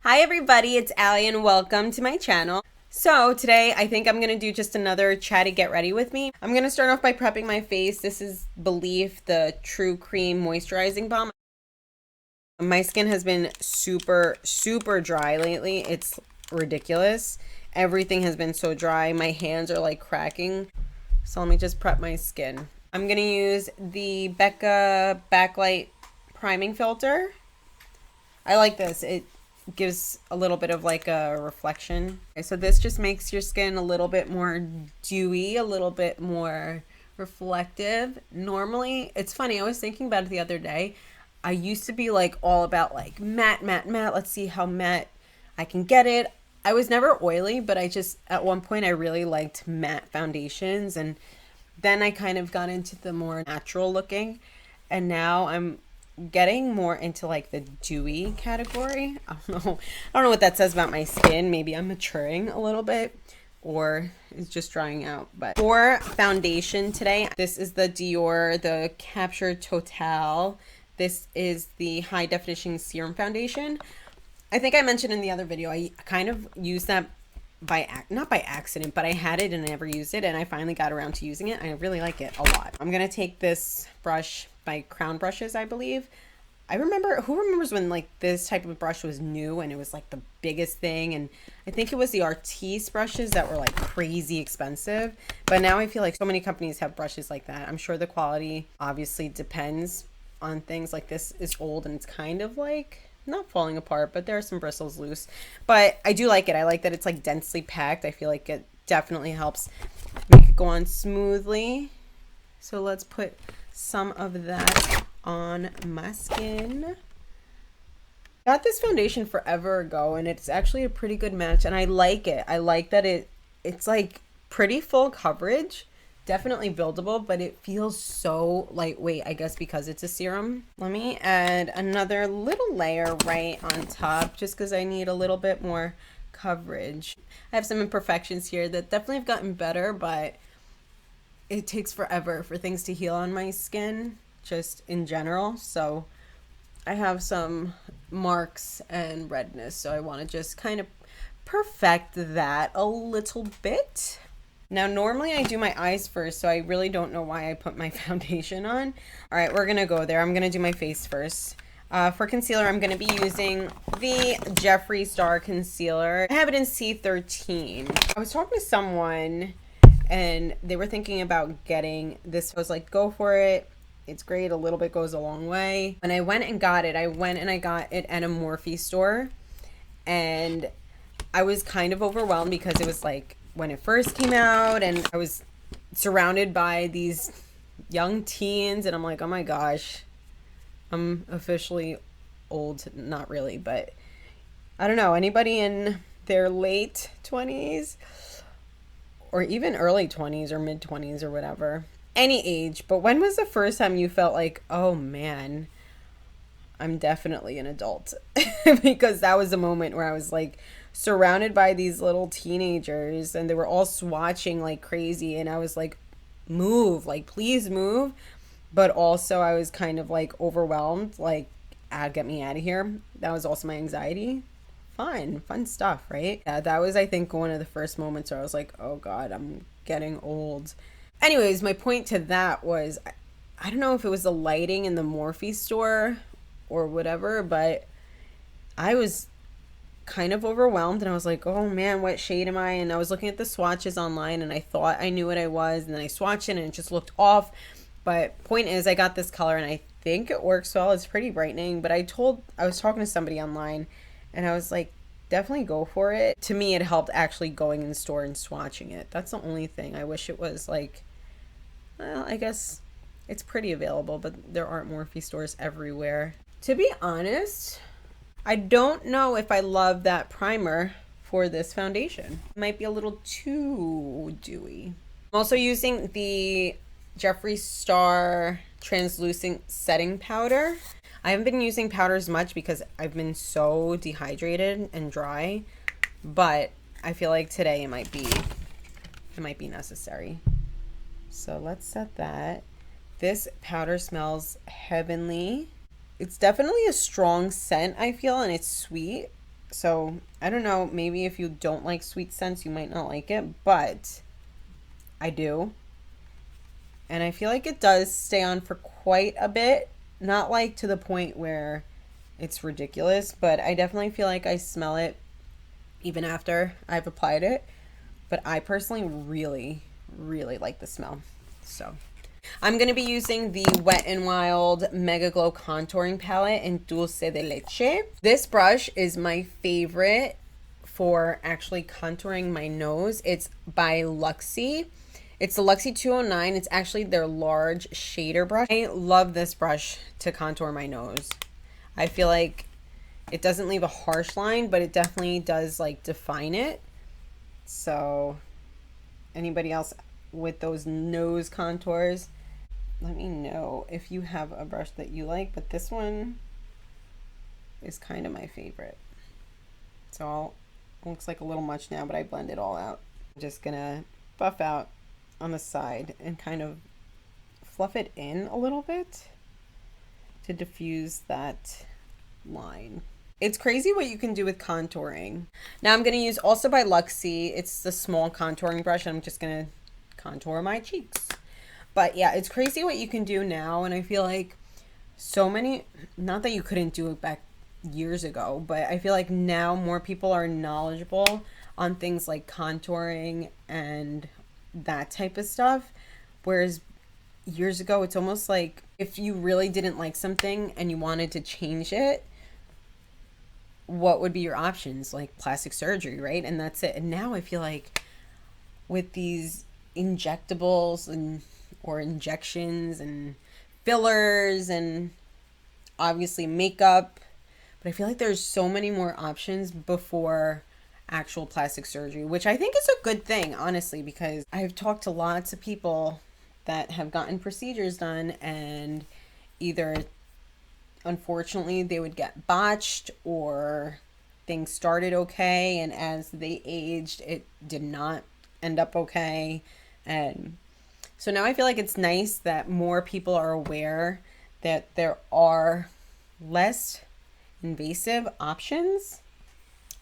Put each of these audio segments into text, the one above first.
Hi everybody, it's Allie and welcome to my channel. So today I think I'm going to do just another chatty get ready with me. I'm going to start off by prepping my face. This is Belief, the True Cream Moisturizing Balm. My skin has been super dry lately. It's ridiculous. Everything has been so dry. My hands are like cracking. So let me just prep my skin. I'm going to use the Becca Backlight Priming Filter. I like this. It gives a little bit of like a reflection. Okay, so this just makes your skin a little bit more dewy, a little bit more reflective. Normally, it's funny, I was thinking about it the other day. I used to be like all about like matte. Let's see how matte I can get it. I was never oily, but I just, at one point I really liked matte foundations, and then I kind of got into the more natural looking, and now I'm getting more into like the dewy category. I don't know what that says about my skin. Maybe I'm maturing a little bit or it's just drying out. But for foundation today, this is the Dior, the Capture Total. This is the high definition serum foundation. I think I mentioned in the other video, I kind of used that not by accident, but I had it and I never used it, and I finally got around to using it. I really like it a lot. I'm gonna take this brush by Crown Brushes, I believe. I remember, who remembers when like this type of brush was new and it was like the biggest thing, and I think it was the Artiste brushes that were like crazy expensive, but now I feel like so many companies have brushes like that. I'm sure the quality obviously depends on things. Like this is old and it's kind of like not falling apart, but there are some bristles loose, but I do like it. I like that it's like densely packed. I feel like it definitely helps make it go on smoothly. So let's put some of that on my skin. Got this foundation forever ago and it's actually a pretty good match, and I like it. I like that it's like pretty full coverage. Definitely buildable, but it feels so lightweight, I guess because it's a serum. Let me add another little layer right on top just because I need a little bit more coverage. I have some imperfections here that definitely have gotten better, but it takes forever for things to heal on my skin, just in general. So I have some marks and redness, so I want to just kind of perfect that a little bit. Now, normally I do my eyes first, so I really don't know why I put my foundation on. All right, we're gonna go there. I'm gonna do my face first. For concealer, I'm gonna be using the Jeffree Star Concealer. I have it in C13. I was talking to someone and they were thinking about getting this. I was like, go for it. It's great. A little bit goes a long way. And I went and got it. I got it at a Morphe store, and I was kind of overwhelmed because it was like when it first came out and I was surrounded by these young teens, and I'm like, oh my gosh, I'm officially old. Not really, but I don't know, anybody in their late 20s or even early 20s or mid 20s or whatever, any age, but when was the first time you felt like, oh man, I'm definitely an adult? Because that was a moment where I was like surrounded by these little teenagers and they were all swatching like crazy, and I was like, move, like please move, but also I was kind of like overwhelmed, like, get me out of here. That was also my anxiety. Fun stuff, right? Yeah, that was, I think, one of the first moments where I was like, oh god, I'm getting old. Anyways, my point to that was, I don't know if it was the lighting in the Morphe store or whatever, but I was kind of overwhelmed and I was like, oh man, what shade am I? And I was looking at the swatches online and I thought I knew what I was, and then I swatched it and it just looked off. But point is, I got this color and I think it works well. It's pretty brightening, but I was talking to somebody online and I was like, definitely go for it. To me, it helped actually going in the store and swatching it. That's the only thing. I wish it was like, well, I guess it's pretty available, but there aren't Morphe stores everywhere. To be honest, I don't know if I love that primer for this foundation. It might be a little too dewy. I'm also using the Jeffree Star Translucent Setting Powder. I haven't been using powders much because I've been so dehydrated and dry, but I feel like today it might be necessary. So let's set that. This powder smells heavenly. It's definitely a strong scent, I feel, and it's sweet. So I don't know, maybe if you don't like sweet scents, you might not like it, but I do. And I feel like it does stay on for quite a bit. Not like to the point where it's ridiculous, but I definitely feel like I smell it even after I've applied it. But I personally really, really like the smell. So I'm going to be using the Wet n Wild Mega Glow Contouring Palette in Dulce de Leche. This brush is my favorite for actually contouring my nose. It's by Luxie. It's the Luxie 209. It's actually their large shader brush. I love this brush to contour my nose. I feel like it doesn't leave a harsh line, but it definitely does like define it. So anybody else with those nose contours, let me know if you have a brush that you like, but this one is kind of my favorite. So it looks like a little much now, but I blend it all out. I'm just gonna buff out on the side and kind of fluff it in a little bit to diffuse that line. It's crazy what you can do with contouring. Now I'm going to use also by Luxie. It's the small contouring brush. I'm just going to contour my cheeks. But yeah, it's crazy what you can do now. And I feel like so many, not that you couldn't do it back years ago, but I feel like now more people are knowledgeable on things like contouring and that type of stuff. Whereas years ago, it's almost like if you really didn't like something and you wanted to change it, what would be your options? Like plastic surgery, right? And that's it. And now I feel like with these injectables and or injections and fillers and obviously makeup, but I feel like there's so many more options before actual plastic surgery, which I think is a good thing, honestly, because I've talked to lots of people that have gotten procedures done and either unfortunately they would get botched or things started okay and as they aged it did not end up okay. And so now I feel like it's nice that more people are aware that there are less invasive options.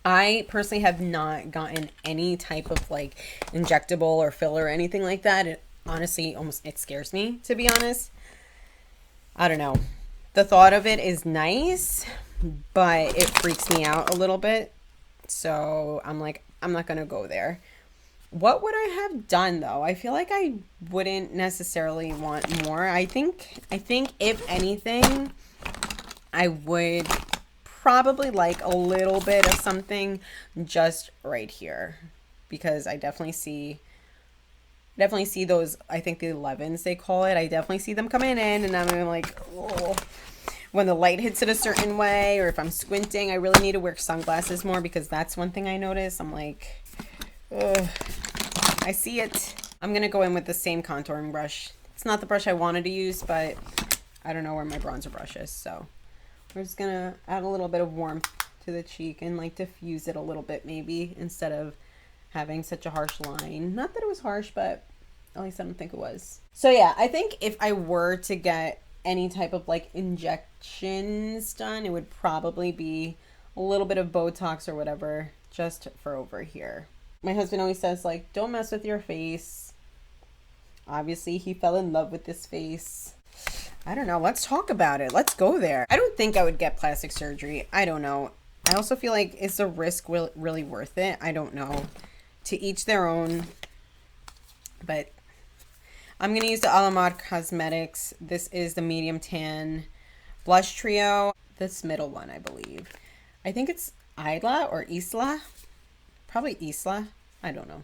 I personally have not gotten any type of like injectable or filler or anything like that. It honestly almost, it scares me, to be honest. I don't know. The thought of it is nice, but it freaks me out a little bit. So I'm like, I'm not going to go there. What would I have done though? I feel like I wouldn't necessarily want more. I think if anything, I would probably like a little bit of something just right here, because I definitely see those, I think the 11s they call it. I definitely see them coming in and I'm like, oh. When the light hits it a certain way, or if I'm squinting, I really need to wear sunglasses more, because that's one thing I notice. I'm like, ugh, I see it. I'm going to go in with the same contouring brush. It's not the brush I wanted to use, but I don't know where my bronzer brush is. So we're just going to add a little bit of warmth to the cheek and like diffuse it a little bit maybe, instead of having such a harsh line. Not that it was harsh, but at least I don't think it was. So yeah, I think if I were to get any type of like injections done, it would probably be a little bit of Botox or whatever, just for over here. My husband always says like, don't mess with your face. Obviously he fell in love with this face. I don't know, let's talk about it. Let's go there. I don't think I would get plastic surgery. I don't know. I also feel like, is the risk really worth it? I don't know. To each their own. But I'm going to use the Alamar Cosmetics. This is the medium tan blush trio. This middle one, I believe. I think it's Isla or Isla. Probably Isla. I don't know.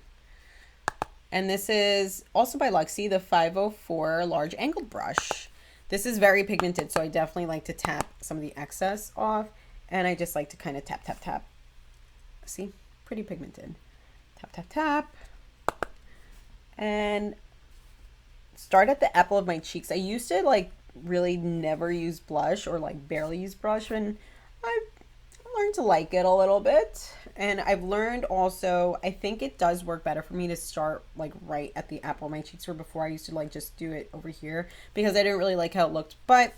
And this is also by Luxie, the 504 large angled brush. This is very pigmented, so I definitely like to tap some of the excess off. And I just like to kind of tap, tap, tap. See? Pretty pigmented. Tap, tap, tap. And start at the apple of my cheeks. I used to like really never use blush, or like barely use blush, and I've learned to like it a little bit. And I've learned also, I think it does work better for me to start like right at the apple of my cheeks, where before I used to like just do it over here because I didn't really like how it looked. But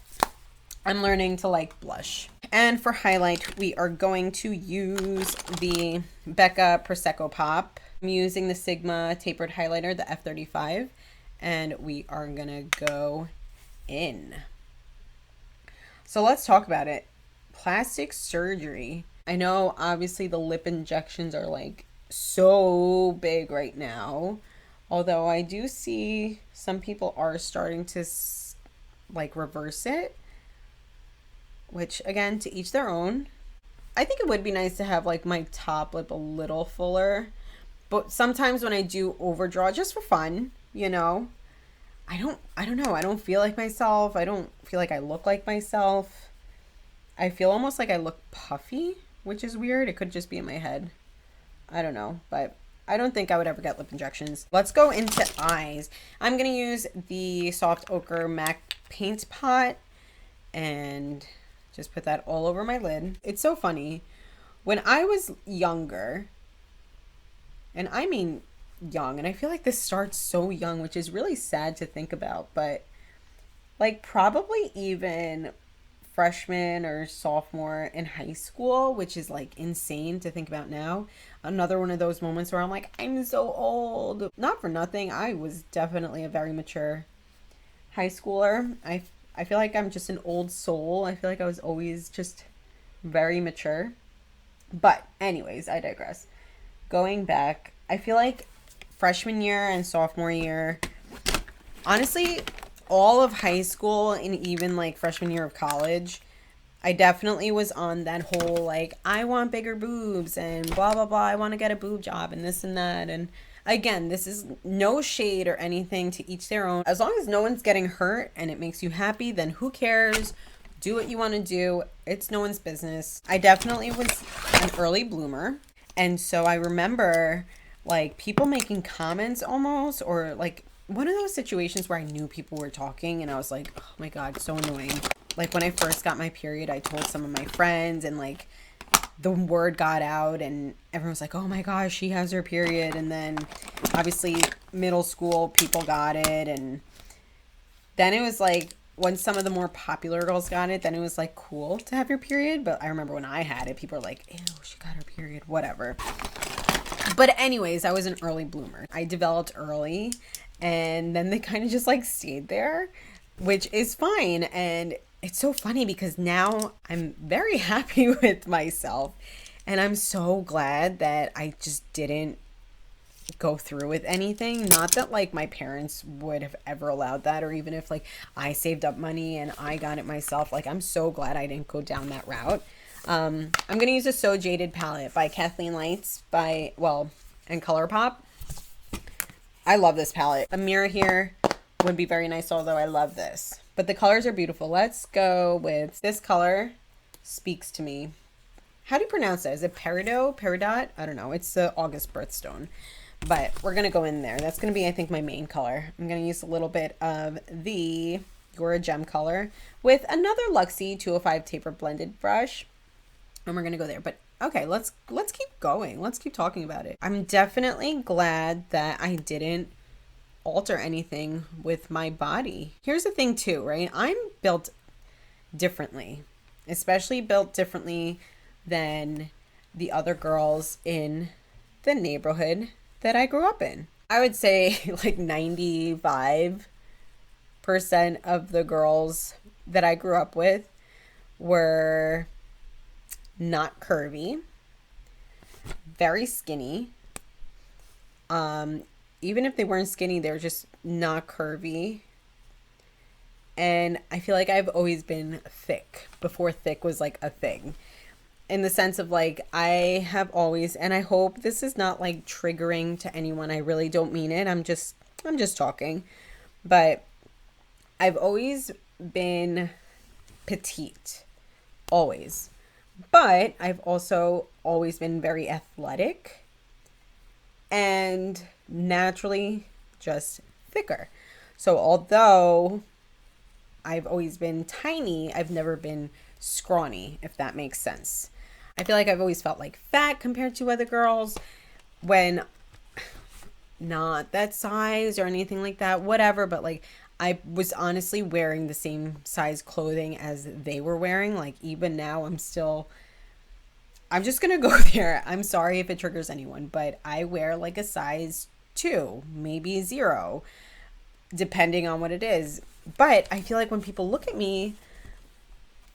I'm learning to like blush. And for highlight, we are going to use the Becca Prosecco Pop. I'm using the Sigma tapered highlighter, the F35, and we are gonna go in. So let's talk about it. Plastic surgery. I know obviously the lip injections are like so big right now, although I do see some people are starting to like reverse it, which again, to each their own. I think it would be nice to have like my top lip a little fuller, but sometimes when I do overdraw just for fun, you know, I don't know. I don't feel like myself. I don't feel like I look like myself. I feel almost like I look puffy, which is weird. It could just be in my head. I don't know, but I don't think I would ever get lip injections. Let's go into eyes. I'm going to use the Soft Ochre MAC Paint Pot and just put that all over my lid. It's so funny. When I was younger, and I mean young, and I feel like this starts so young, which is really sad to think about, but like probably even freshman or sophomore in high school, which is like insane to think about now. Another one of those moments where I'm like, I'm so old. Not for nothing, I was definitely a very mature high schooler. I feel like I'm just an old soul. I feel like I was always just very mature. But anyways, I digress. Going back, I feel like freshman year and sophomore year, honestly, all of high school and even like freshman year of college, I definitely was on that whole like, I want bigger boobs and blah, blah, blah. I want to get a boob job and this and that. And again, this is no shade or anything, to each their own. As long as no one's getting hurt and it makes you happy, then who cares? Do what you want to do. It's no one's business. I definitely was an early bloomer. And so I remember like people making comments almost, or like one of those situations where I knew people were talking and I was like, oh my God, so annoying. Like when I first got my period, I told some of my friends and like the word got out and everyone was like, oh my gosh, she has her period. And then obviously middle school people got it. And then it was like, when some of the more popular girls got it, then it was like cool to have your period. But I remember when I had it, people were like, ew, she got her period, whatever. But anyways, I was an early bloomer. I developed early and then they kind of just like stayed there, which is fine. And it's so funny because now I'm very happy with myself and I'm so glad that I just didn't go through with anything. Not that like my parents would have ever allowed that, or even if like I saved up money and I got it myself. Like I'm so glad I didn't go down that route. I'm gonna use a So Jaded palette by Kathleen Lights and ColourPop. I love this palette. A mirror here would be very nice, although I love this. But the colors are beautiful. Let's go with this color. Speaks to me. How do you pronounce that? Is it Peridot? I don't know. It's the August birthstone. But we're going to go in there. That's going to be, I think, my main color. I'm going to use a little bit of the Your Gem color with another Luxie 205 taper blended brush. And we're going to go there. But okay, let's keep going. Let's keep talking about it. I'm definitely glad that I didn't alter anything with my body. Here's the thing too, right? I'm built differently, especially built differently than the other girls in the neighborhood that I grew up in. I would say like 95% of the girls that I grew up with were not curvy, very skinny. Even if they weren't skinny, they were just not curvy. And I feel like I've always been thick before thick was like a thing. In the sense of like, I have always, and I hope this is not like triggering to anyone. I really don't mean it. I'm just talking. But I've always been petite. Always. But I've also always been very athletic and naturally just thicker. So although I've always been tiny, I've never been scrawny, if that makes sense. I feel like I've always felt like fat compared to other girls when not that size or anything like that, whatever. But like, I was honestly wearing the same size clothing as they were wearing. Like even now I'm just gonna go there. I'm sorry if it triggers anyone, but I wear like a size 2, maybe 0, depending on what it is. But I feel like when people look at me,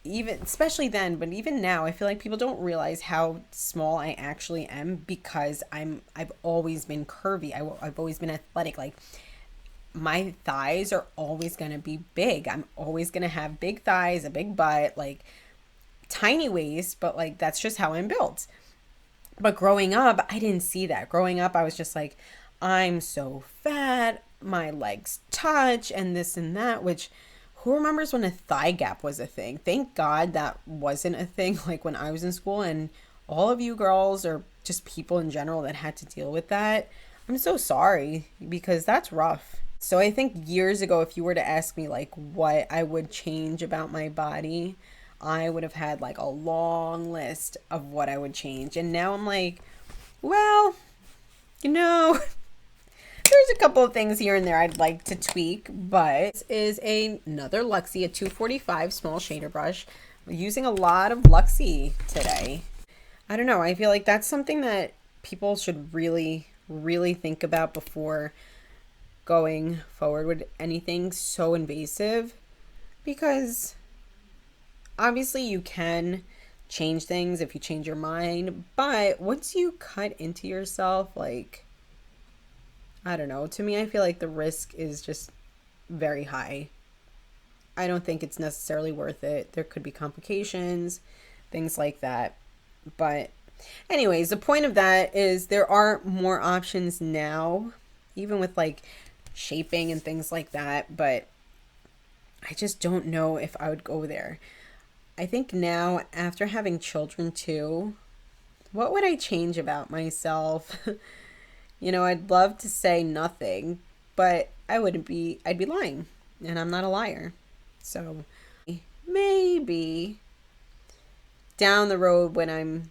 even especially then, but even now, I feel like people don't realize how small I actually am because I've always been curvy. I've always been athletic. Like my thighs are always going to be big. I'm always going to have big thighs, a big butt, like tiny waist, but like that's just how I'm built. But growing up, I didn't see that. Growing up, I was just like, I'm so fat, my legs touch, and this and that, which who remembers when a thigh gap was a thing? Thank God that wasn't a thing like when I was in school, and all of you girls or just people in general that had to deal with that. I'm so sorry because that's rough. So I think years ago, if you were to ask me like what I would change about my body, I would have had like a long list of what I would change. And now I'm like, well, you know, there's a couple of things here and there I'd like to tweak, but this is another Luxie, a 245 small shader brush. I'm using a lot of Luxie today. I don't know. I feel like that's something that people should really, really think about before going forward with anything so invasive, because obviously you can change things if you change your mind, but once you cut into yourself, like, I don't know, to me I feel like the risk is just very high. I don't think it's necessarily worth it. There could be complications, things like that. But anyways, the point of that is there are more options now, even with like shaping and things like that, but I just don't know if I would go there. I think now, after having children too, what would I change about myself? You know, I'd love to say nothing, but I'd be lying, and I'm not a liar. So maybe down the road when I'm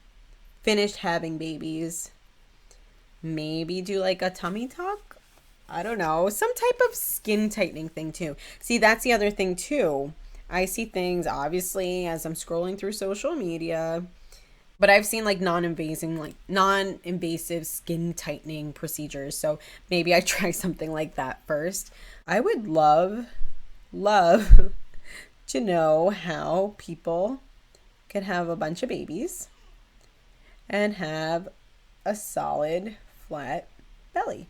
finished having babies, maybe do like a tummy tuck. I don't know, some type of skin tightening thing too. See, that's the other thing too. I see things obviously as I'm scrolling through social media, but I've seen like non-invasive skin tightening procedures. So maybe I try something like that first. I would love to know how people could have a bunch of babies and have a solid flat belly,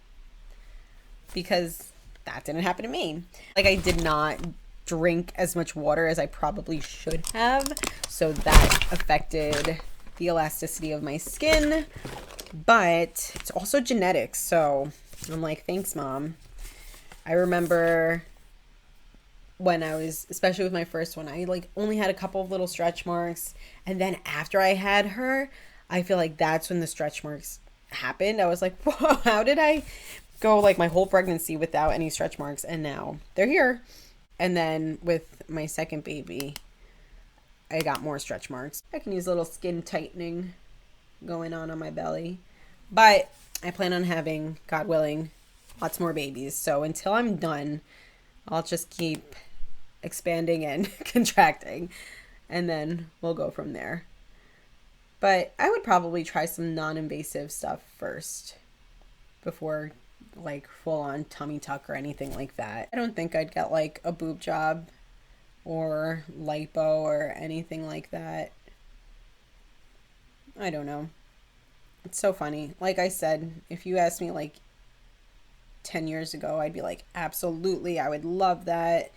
because that didn't happen to me. Like I did not drink as much water as I probably should have, so that affected the elasticity of my skin. But it's also genetics, so I'm like, thanks, Mom. I remember when I was, especially with my first one, I like only had a couple of little stretch marks, and then after I had her, I feel like that's when the stretch marks happened. I was like, whoa, how did I go like my whole pregnancy without any stretch marks, and now they're here. And then with my second baby, I got more stretch marks. I can use a little skin tightening going on my belly. But I plan on having, God willing, lots more babies. So until I'm done, I'll just keep expanding and contracting, and then we'll go from there. But I would probably try some non-invasive stuff first before like full on tummy tuck or anything like that. I don't think I'd get like a boob job or lipo or anything like that. I don't know. It's so funny. Like I said, if you asked me like 10 years ago, I'd be like, absolutely, I would love that.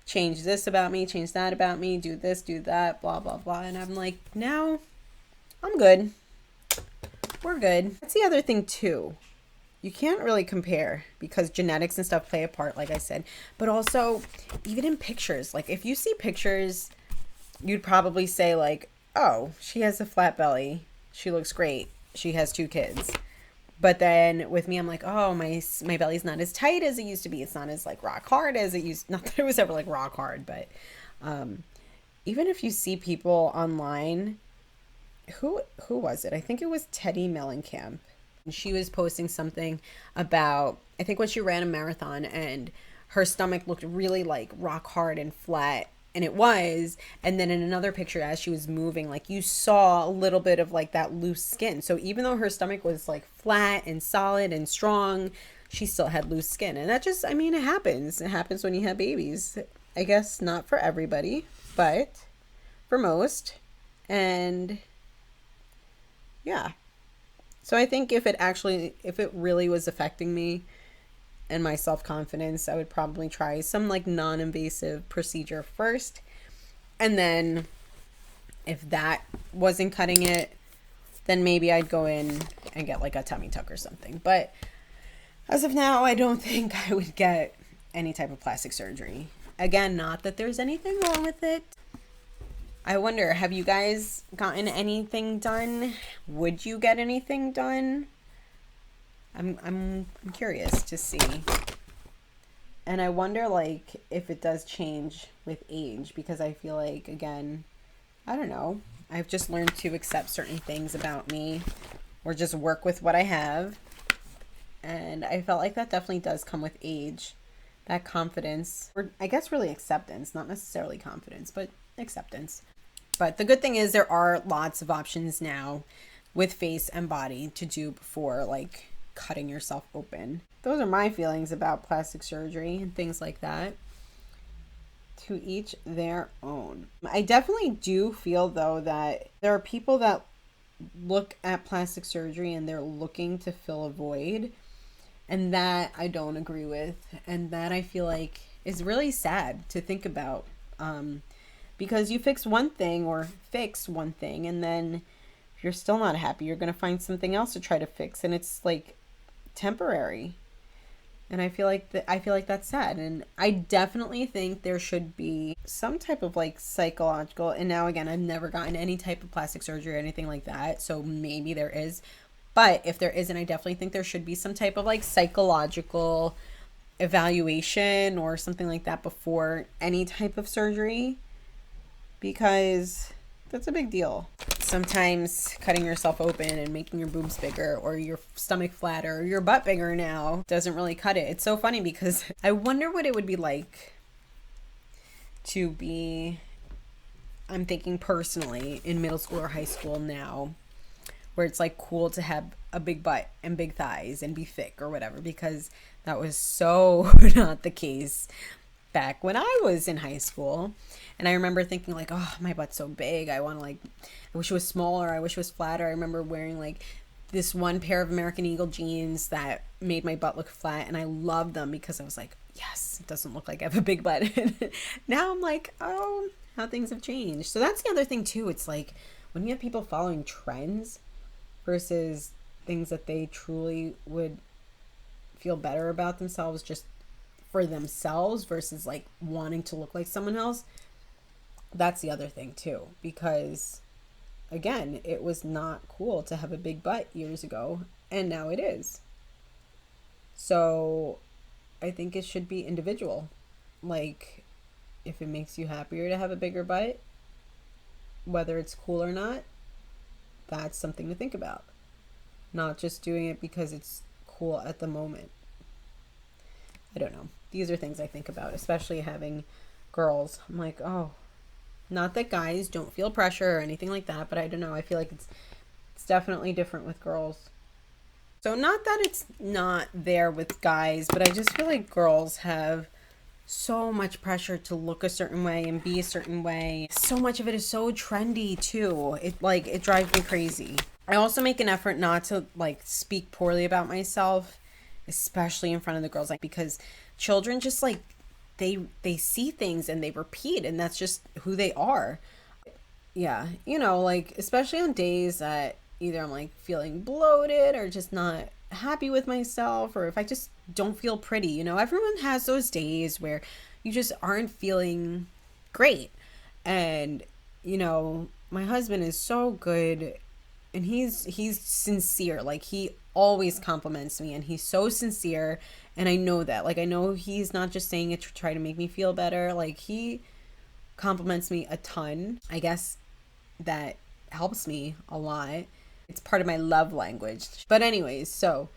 Change this about me, change that about me, do this, do that, blah, blah, blah. And I'm like, no, I'm good. We're good. That's the other thing too. You can't really compare because genetics and stuff play a part, like I said. But also, even in pictures, like if you see pictures, you'd probably say like, oh, she has a flat belly. She looks great. She has 2 kids. But then with me, I'm like, oh, my belly's not as tight as it used to be. It's not as like rock hard as it used. Not that it was ever like rock hard, but even if you see people online, who was it? I think it was Teddy Mellencamp. She was posting something about, I think when she ran a marathon, and her stomach looked really like rock hard and flat, and it was. And then in another picture, as she was moving, like you saw a little bit of like that loose skin. So even though her stomach was like flat and solid and strong, she still had loose skin. And that just, I mean, it happens when you have babies. I guess not for everybody, but for most. And yeah, so I think if it really was affecting me and my self-confidence, I would probably try some like non-invasive procedure first. And then if that wasn't cutting it, then maybe I'd go in and get like a tummy tuck or something. But as of now, I don't think I would get any type of plastic surgery. Again, not that there's anything wrong with it. I wonder, have you guys gotten anything done? Would you get anything done? I'm curious to see. And I wonder like if it does change with age, because I feel like, again, I don't know, I've just learned to accept certain things about me or just work with what I have. And I felt like that definitely does come with age, that confidence, or I guess really acceptance, not necessarily confidence, but acceptance. But the good thing is there are lots of options now with face and body to do before like cutting yourself open. Those are my feelings about plastic surgery and things like that. To each their own. I definitely do feel though that there are people that look at plastic surgery and they're looking to fill a void, and that I don't agree with, and that I feel like is really sad to think about, because you fix one thing and then if you're still not happy, you're going to find something else to try to fix, and it's like temporary. And I feel like that's sad. And I definitely think there should be some type of like psychological, and now again, I've never gotten any type of plastic surgery or anything like that, so maybe there is. But if there isn't, I definitely think there should be some type of like psychological evaluation or something like that before any type of surgery, because that's a big deal. Sometimes cutting yourself open and making your boobs bigger or your stomach flatter or your butt bigger now doesn't really cut it. It's so funny because I wonder what it would be like to be, I'm thinking personally, in middle school or high school now, where it's like cool to have a big butt and big thighs and be thick or whatever, because that was so not the case back when I was in high school. And I remember thinking like, oh, my butt's so big. I want to like, I wish it was smaller. I wish it was flatter. I remember wearing like this one pair of American Eagle jeans that made my butt look flat. And I loved them because I was like, yes, it doesn't look like I have a big butt. Now I'm like, oh, how things have changed. So that's the other thing too. It's like when you have people following trends versus things that they truly would feel better about themselves just for themselves versus like wanting to look like someone else. That's the other thing too, because again, it was not cool to have a big butt years ago, and now it is. So I think it should be individual. Like, if it makes you happier to have a bigger butt, whether it's cool or not, that's something to think about. Not just doing it because it's cool at the moment. I don't know. These are things I think about, especially having girls. I'm like, oh, not that guys don't feel pressure or anything like that, but I don't know. I feel like it's definitely different with girls. So not that it's not there with guys, but I just feel like girls have so much pressure to look a certain way and be a certain way. So much of it is so trendy too. It drives me crazy. I also make an effort not to like speak poorly about myself, especially in front of the girls, like, because children just like they see things and they repeat, and that's just who they are. Yeah, you know, like especially on days that either I'm like feeling bloated or just not happy with myself, or if I just don't feel pretty, you know, everyone has those days where you just aren't feeling great. And you know, my husband is so good, and he's sincere. Like, he always compliments me, and he's so sincere, and I know that. Like, I know he's not just saying it to try to make me feel better. Like, he compliments me a ton. I guess that helps me a lot. It's part of my love language. But anyways, so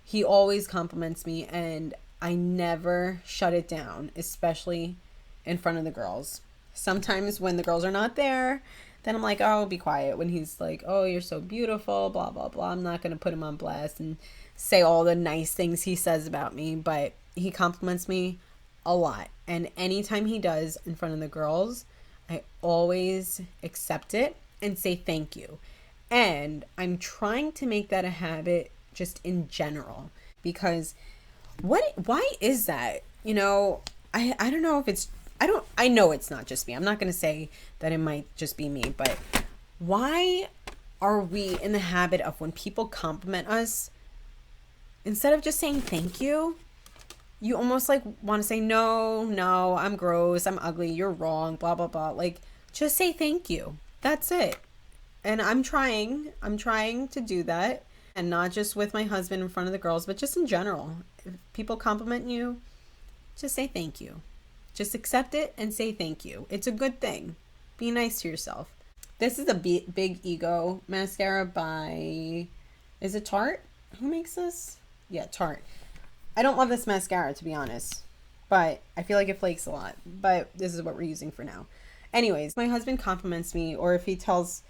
he always compliments me, and I never shut it down, especially in front of the girls. Sometimes when the girls are not there, then I'm like, oh, be quiet. When he's like, oh, you're so beautiful, blah, blah, blah. I'm not going to put him on blast and say all the nice things he says about me, but he compliments me a lot. And anytime he does in front of the girls, I always accept it and say thank you. And I'm trying to make that a habit just in general, because why is that? You know, I don't know if it's, I know it's not just me. I'm not going to say that it might just be me, but why are we in the habit of when people compliment us, instead of just saying thank you, you almost like want to say, no, I'm gross, I'm ugly, you're wrong, blah, blah, blah. Like, just say thank you. That's it. And I'm trying to do that. And not just with my husband in front of the girls, but just in general. If people compliment you, just say thank you. Just accept it and say thank you. It's a good thing. Be nice to yourself. This is a Big Ego mascara by, is it Tarte? Who makes this? Yeah, Tarte. I don't love this mascara, to be honest, but I feel like it flakes a lot. But this is what we're using for now. Anyways, my husband compliments me, or if he tells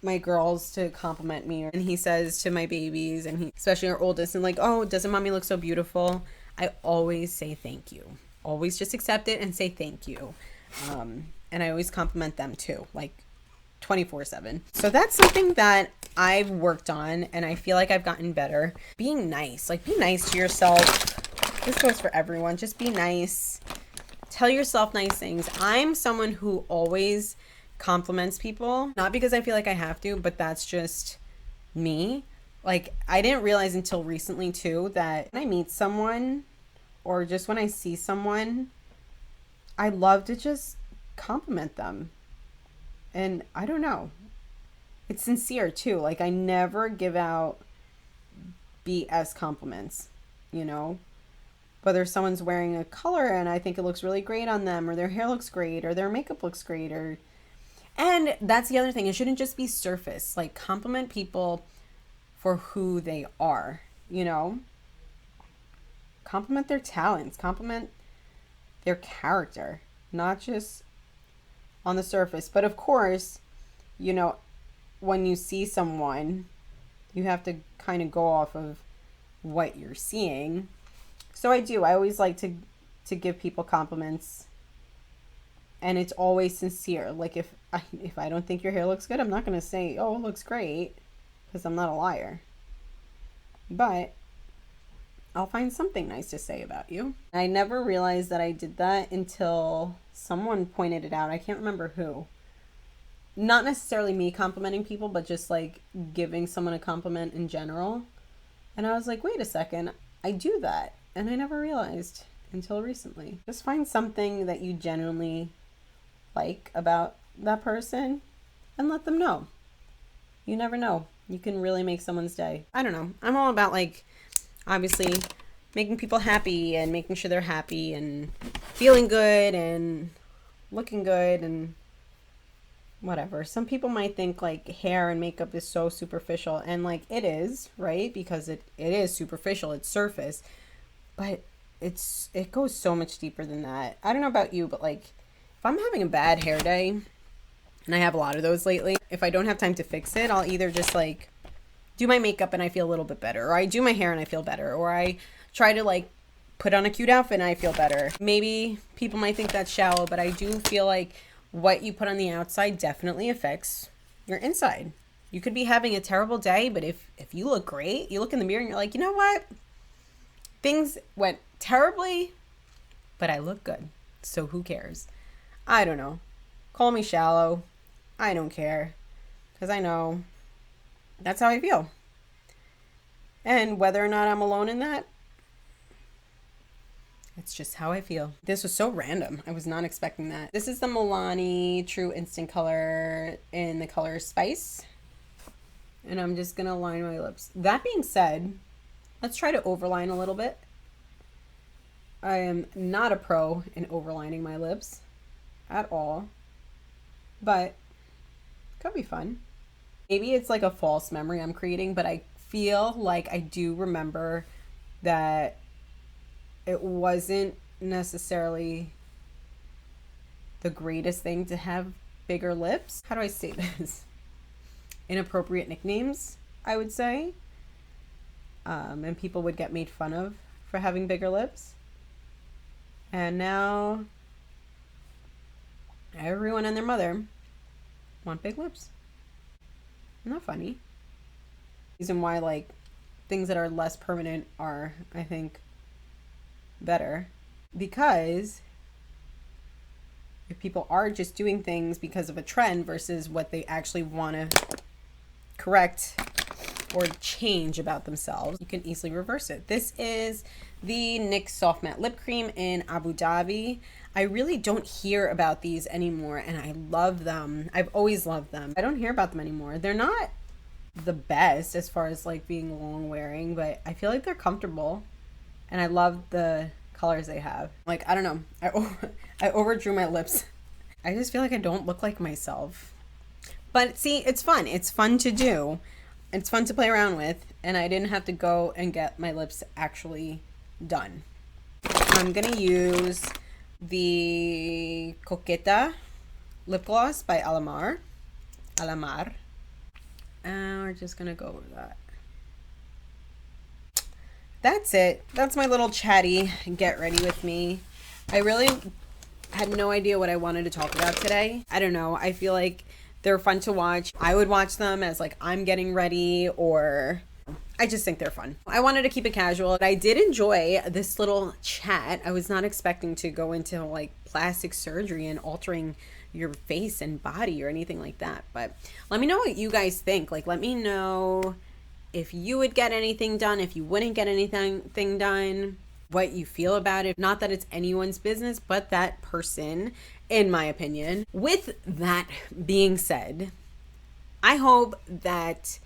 my girls to compliment me, and he says to my babies, and he, especially our oldest, and like, oh, doesn't mommy look so beautiful? I always say thank you. Always just accept it and say thank you. And I always compliment them too, like 24/7. So that's something that I've worked on, and I feel like I've gotten better. Being nice, like be nice to yourself. This goes for everyone. Just be nice. Tell yourself nice things. I'm someone who always compliments people, not because I feel like I have to, but that's just me. Like, I didn't realize until recently too that when I meet someone, or just when I see someone, I love to just compliment them. And I don't know, it's sincere too. Like, I never give out BS compliments, you know, whether someone's wearing a color and I think it looks really great on them, or their hair looks great, or their makeup looks great, or, and that's the other thing. It shouldn't just be surface. Like, compliment people for who they are, you know, compliment their talents, compliment their character, not just on the surface. But of course, you know, when you see someone, you have to kind of go off of what you're seeing. So I always like to give people compliments, and it's always sincere. Like, if I don't think your hair looks good, I'm not going to say, oh, it looks great, because I'm not a liar. But I'll find something nice to say about you. I never realized that I did that until someone pointed it out. I can't remember who. Not necessarily me complimenting people, but just like giving someone a compliment in general. And I was like, wait a second, I do that. And I never realized until recently. Just find something that you genuinely like about that person and let them know. You never know. You can really make someone's day. I don't know. I'm all about, like, obviously making people happy and making sure they're happy and feeling good and looking good and whatever. Some people might think like hair and makeup is so superficial, and like it is, right? Because it is superficial, it's surface, but it goes so much deeper than that. I don't know about you, but like if I'm having a bad hair day, and I have a lot of those lately, if I don't have time to fix it, I'll either just like do my makeup and I feel a little bit better, or I do my hair and I feel better, or I try to like put on a cute outfit and I feel better. Maybe people might think that's shallow, but I do feel like what you put on the outside definitely affects your inside. You could be having a terrible day, but if you look great, you look in the mirror and you're like, you know what? Things went terribly, but I look good. So who cares? I don't know. Call me shallow. I don't care, because I know that's how I feel. And whether or not I'm alone in that, it's just how I feel. This was so random. I was not expecting that. This is the Milani True Instant Color in the color Spice. And I'm just going to line my lips. That being said, let's try to overline a little bit. I am not a pro in overlining my lips at all, but could be fun. Maybe it's like a false memory I'm creating, but I feel like I do remember that it wasn't necessarily the greatest thing to have bigger lips. How do I say this? Inappropriate nicknames, I would say. And people would get made fun of for having bigger lips. And now everyone and their mother want big lips. Isn't that funny? Reason why, like, things that are less permanent are, I think, better. Because if people are just doing things because of a trend versus what they actually want to correct or change about themselves, you can easily reverse it. This is the NYX Soft Matte Lip Cream in Abu Dhabi. I really don't hear about these anymore, and I love them. I've always loved them. I don't hear about them anymore. They're not the best as far as like being long wearing, but I feel like they're comfortable, and I love the colors they have. Like, I don't know, I overdrew my lips. I just feel like I don't look like myself, but see, it's fun. It's fun to do. It's fun to play around with, and I didn't have to go and get my lips actually done. I'm gonna use the Coqueta lip gloss by Alamar. And we're just gonna go over that. That's it. That's my little chatty get ready with me. I really had no idea what I wanted to talk about today. I don't know. I feel like they're fun to watch. I would watch them as like I'm getting ready, or I just think they're fun. I wanted to keep it casual. I did enjoy this little chat. I was not expecting to go into like plastic surgery and altering your face and body or anything like that. But let me know what you guys think. Like, let me know if you would get anything done, if you wouldn't get anything done, what you feel about it. Not that it's anyone's business, but that person, in my opinion. With that being said, I hope that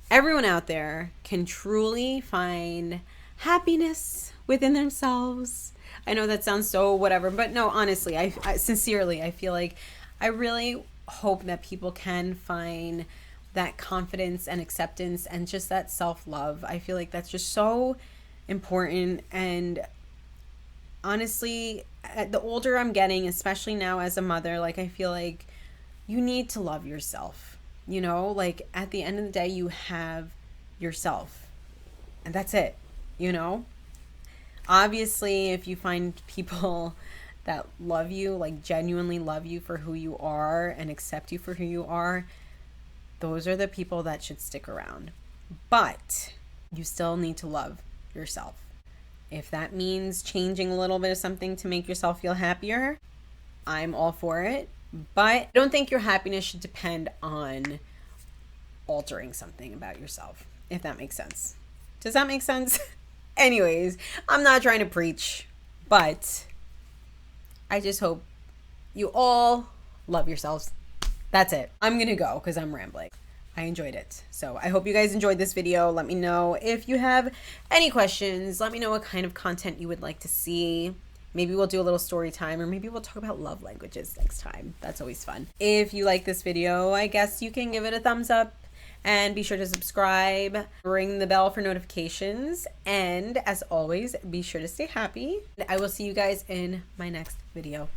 everyone out there can truly find happiness within themselves. I know that sounds so whatever, but no, honestly, I sincerely, I feel like I really hope that people can find that confidence and acceptance and just that self-love. I feel like that's just so important. And honestly, the older I'm getting, especially now as a mother, like, I feel like you need to love yourself. You know, like, at the end of the day, you have yourself, and that's it. You know, obviously, if you find people that love you, like genuinely love you for who you are and accept you for who you are, those are the people that should stick around. But you still need to love yourself. If that means changing a little bit of something to make yourself feel happier, I'm all for it. But I don't think your happiness should depend on altering something about yourself, if that makes sense. Does that make sense? Anyways, I'm not trying to preach, but I just hope you all love yourselves. That's it. I'm gonna go because I'm rambling. I enjoyed it. So I hope you guys enjoyed this video. Let me know if you have any questions. Let me know what kind of content you would like to see. Maybe we'll do a little story time, or maybe we'll talk about love languages next time. That's always fun. If you like this video, I guess you can give it a thumbs up, and be sure to subscribe, ring the bell for notifications, and as always, be sure to stay happy. I will see you guys in my next video.